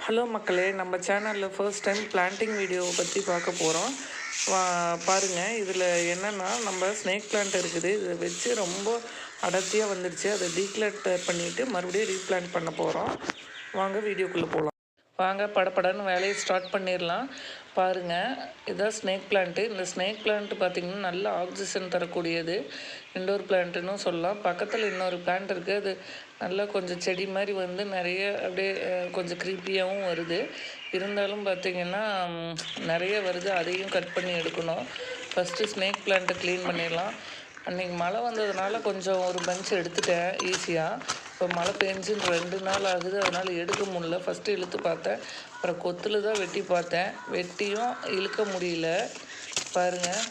Hello மக்களே, நம்ம சேனலில் ஃபர்ஸ்ட் டைம் பிளான்டிங் வீடியோவை பற்றி பார்க்க போகிறோம். பாருங்கள், இதில் என்னென்னா நம்ம ஸ்னேக் பிளான்ட் இருக்குது. இதை வச்சு ரொம்ப அடர்த்தியாக வந்துடுச்சு. அதை டீக்ளட்டர் பண்ணிவிட்டு மறுபடியும் ரீப்ளான்ட் பண்ண போகிறோம். வாங்க வீடியோக்குள்ளே போகலாம். வாங்க படப்படன்னு வேலையை ஸ்டார்ட் பண்ணிடலாம். பாருங்கள், இதுதான் ஸ்னேக் பிளான்ட்டு. இந்த ஸ்னேக் பிளான்ட்டு பார்த்திங்கன்னா நல்ல ஆக்சிஜன் தரக்கூடியது. இண்டோர் பிளான்ட்டுன்னு சொல்லலாம். பக்கத்தில் இன்னொரு பிளான்ட் இருக்குது. அது நல்லா கொஞ்சம் செடி மாதிரி வந்து நிறைய அப்படியே கொஞ்சம் க்ரீப்பியாகவும் வருது. இருந்தாலும் பார்த்திங்கன்னா நிறைய வருது. அதையும் கட் பண்ணி எடுக்கணும். ஃபஸ்ட்டு ஸ்னேக் பிளான்ட்டை க்ளீன் பண்ணிடலாம். அன்றைக்கி மழை வந்ததுனால கொஞ்சம் ஒரு பஞ்ச் எடுத்துட்டேன் ஈஸியாக. இப்போ மழை பெஞ்சு 2 நாள் ஆகுது, அதனால் எடுக்க முடியல. ஃபஸ்ட்டு இழுத்து பார்த்தேன், அப்புறம் கொத்தில் தான் வெட்டி பார்த்தேன். வெட்டியும் இழுக்க முடியல. பாருங்கள்,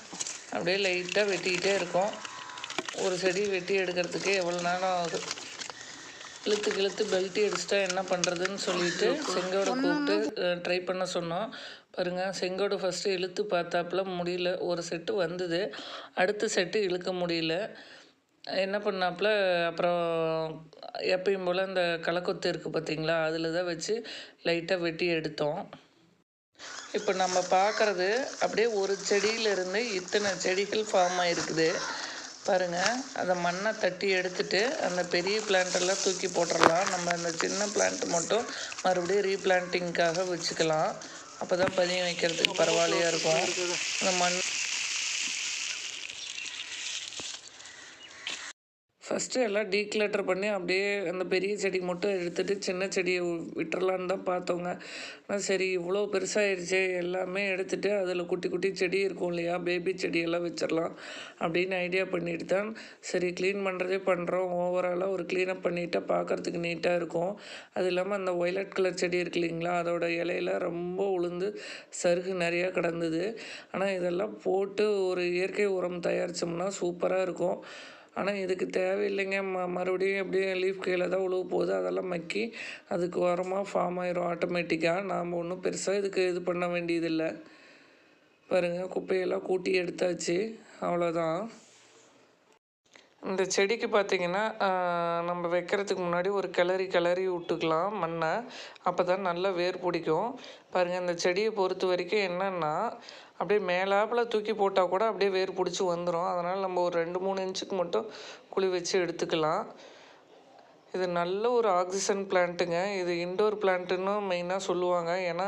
அப்படியே லைட்டாக வெட்டிக்கிட்டே இருக்கோம். ஒரு செடி வெட்டி எடுக்கிறதுக்கு எவ்வளோ நேரம் ஆகுது. இழுத்து பெல்ட்டி அடிச்சிட்டா என்ன பண்ணுறதுன்னு சொல்லிட்டு செங்கோட கூப்பிட்டு ட்ரை பண்ண சொன்னோம். பாருங்கள், செங்கோடு ஃபஸ்ட்டு இழுத்து பார்த்தாப்புல முடியல. ஒரு செட்டு வந்தது, அடுத்த செட்டு இழுக்க முடியல. என்ன பண்ணாப்புல அப்புறம் எப்பயும் போல் இந்த களைக்கொத்து இருக்குது பார்த்திங்களா, அதில் தான் வச்சு லைட்டாக வெட்டி எடுத்தோம். இப்போ நம்ம பார்க்குறது அப்படியே ஒரு செடியிலேருந்து இத்தனை செடிகள் ஃபார்ம் ஆகிருக்குது. பாருங்கள், அந்த மண்ணை தட்டி எடுத்துகிட்டு அந்த பெரிய பிளான்ட்டெல்லாம் தூக்கி போட்டுடலாம். நம்ம அந்த சின்ன பிளான்ட் மட்டும் மறுபடியும் ரீப்ளான்ட்டிங்காக வச்சுக்கலாம். அப்போ தான் பதியம் வைக்கிறதுக்கு பரவாயில்லையாக இருக்கும். அந்த மண் ஃபஸ்ட்டு எல்லாம் டீக்ளட்டர் பண்ணி அப்படியே அந்த பெரிய செடி மட்டும் எடுத்துகிட்டு சின்ன செடியை விட்டுறலான்னு தான் பார்த்தோங்க. ஆனால் சரி, இவ்வளோ பெருசாகிடுச்சு, எல்லாமே எடுத்துகிட்டு அதில் குட்டி குட்டி செடி இருக்கும் இல்லையா, பேபி செடியெல்லாம் வச்சிடலாம் அப்படின்னு ஐடியா பண்ணிட்டு தான் சரி க்ளீன் பண்ணுறதே பண்ணுறோம். ஓவராலாக ஒரு க்ளீனப் பண்ணிவிட்டா பார்க்குறதுக்கு நீட்டாக இருக்கும். அது இல்லாமல் அந்த ஒய்லட் கலர் செடி இருக்கு இல்லைங்களா, அதோட இலையெல்லாம் ரொம்ப உளுந்து சருகு நிறையா கிடந்தது. ஆனால் இதெல்லாம் போட்டு ஒரு இயற்கை உரம் தயாரித்தோம்னா சூப்பராக இருக்கும். ஆனால் இதுக்கு தேவையில்லைங்க. மறுபடியும் எப்படியும் லீஃப் கீழே தான் உழுவ போகுது. அதெல்லாம் மக்கி அதுக்கு உரமாக ஃபார்ம் ஆயிரும் ஆட்டோமேட்டிக்காக. நாம் ஒன்றும் பெருசாக இதுக்கு இது பண்ண வேண்டியதில்லை. பாருங்கள், குப்பையெல்லாம் கூட்டி எடுத்தாச்சு, அவ்வளோதான். இந்த செடிக்கு பார்த்திங்கன்னா நம்ம வைக்கிறதுக்கு முன்னாடி ஒரு கிளறி விட்டுக்கலாம் மண்ணை. அப்போ தான் நல்லா வேர் பிடிக்கும். பாருங்கள், இந்த செடியை பொறுத்த வரைக்கும் என்னென்னா அப்படியே மேலாப்பில் தூக்கி போட்டால் கூட அப்படியே வேர் பிடிச்சி வந்துடும். அதனால் நம்ம ஒரு 2-3 இன்ச்சுக்கு மட்டும் குழி வச்சு எடுத்துக்கலாம். இது நல்ல ஒரு ஆக்சிஜன் பிளான்ட்டுங்க. இது இண்டோர் பிளான்ட்டுன்னு மெயினாக சொல்லுவாங்க. ஏன்னா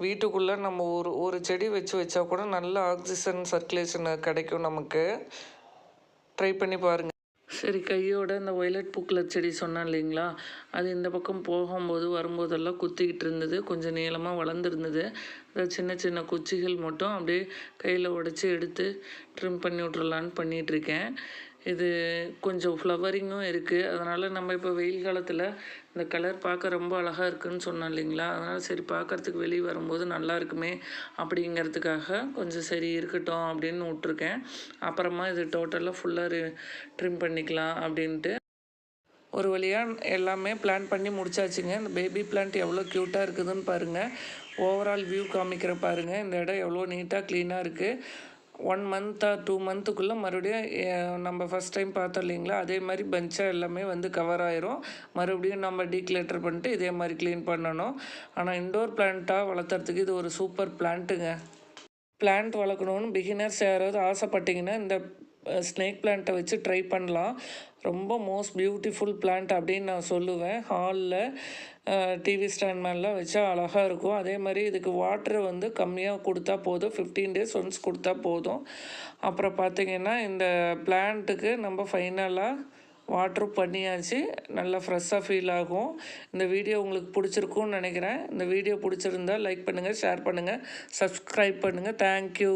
வீட்டுக்குள்ளே நம்ம ஒரு செடி வச்சா கூட நல்ல ஆக்சிஜன் சர்க்குலேஷன் கிடைக்கும் நமக்கு. ட்ரை பண்ணி பாருங்கள். சரி, கையோட இந்த ஒய்லட் பூக்கலர் செடி சொன்னேன் இல்லைங்களா, அது இந்த பக்கம் போகும்போது வரும்போதெல்லாம் குத்திக்கிட்டு இருந்தது. கொஞ்சம் நீளமாக வளர்ந்துருந்தது. அதை சின்ன சின்ன குச்சிகள் மட்டும் அப்படியே கையில் உடச்சி எடுத்து ட்ரிம் பண்ணி விட்றலான்னு பண்ணிகிட்ருக்கேன். இது கொஞ்சம் ஃப்ளவரிங்கும் இருக்குது. அதனால் நம்ம இப்போ வெயில் காலத்தில் இந்த கலர் பார்க்க ரொம்ப அழகாக இருக்குதுன்னு சொன்னோம் இல்லைங்களா, அதனால் சரி பார்க்குறதுக்கு வெளியே வரும்போது நல்லா இருக்குமே அப்படிங்கிறதுக்காக கொஞ்சம் சரி இருக்கட்டும் அப்படின்னு விட்ருக்கேன். அப்புறமா இது டோட்டலாக ஃபுல்லாக ட்ரிம் பண்ணிக்கலாம் அப்படின்ட்டு. ஒரு வழியாக எல்லாமே பிளான் பண்ணி முடிச்சாச்சுங்க. இந்த பேபி பிளான்ட் எவ்வளோ க்யூட்டாக இருக்குதுன்னு பாருங்கள். ஓவரால் வியூ காமிக்கிற பாருங்கள். இந்த இடம் எவ்வளோ நீட்டாக க்ளீனாக இருக்குது. 1 மந்த் ஆர் 2 மந்த்துக்குள்ளே மறுபடியும் நம்ம ஃபஸ்ட் டைம் பார்த்தோம் இல்லைங்களா, அதே மாதிரி பஞ்சாக எல்லாமே வந்து கவர் ஆயிரும். மறுபடியும் நம்ம டீக்ளட்டர் பண்ணிட்டு இதே மாதிரி க்ளீன் பண்ணணும். ஆனால் இண்டோர் பிளான்ட்டாக வளர்த்துறதுக்கு இது ஒரு சூப்பர் பிளான்ட்டுங்க. பிளான்ட் வளர்க்கணுன்னு பிகினர்ஸ் யாராவது ஆசைப்பட்டிங்கன்னா இந்த ஸ்னேக் பிளான்ட்டை வச்சு ட்ரை பண்ணலாம். ரொம்ப மோஸ்ட் பியூட்டிஃபுல் பிளான்ட் அப்படின்னு நான் சொல்லுவேன். ஹாலில் டிவி ஸ்டாண்ட் மேலாம் வச்சா அழகாக இருக்கும். அதே மாதிரி இதுக்கு வாட்ரு வந்து கம்மியாக கொடுத்தா போதும். 15 days ஒன்ஸ் கொடுத்தா போதும். அப்புறம் பார்த்திங்கன்னா இந்த பிளான்ட்டுக்கு நம்ம ஃபைனலாக வாட்ரு பண்ணியாச்சு. நல்லா ஃப்ரெஷ்ஷாக ஃபீல் ஆகும். இந்த வீடியோ உங்களுக்கு பிடிச்சிருக்குன்னு நினைக்கிறேன். இந்த வீடியோ பிடிச்சிருந்தா லைக் பண்ணுங்கள், ஷேர் பண்ணுங்கள், சப்ஸ்கிரைப் பண்ணுங்கள். தேங்க்யூ.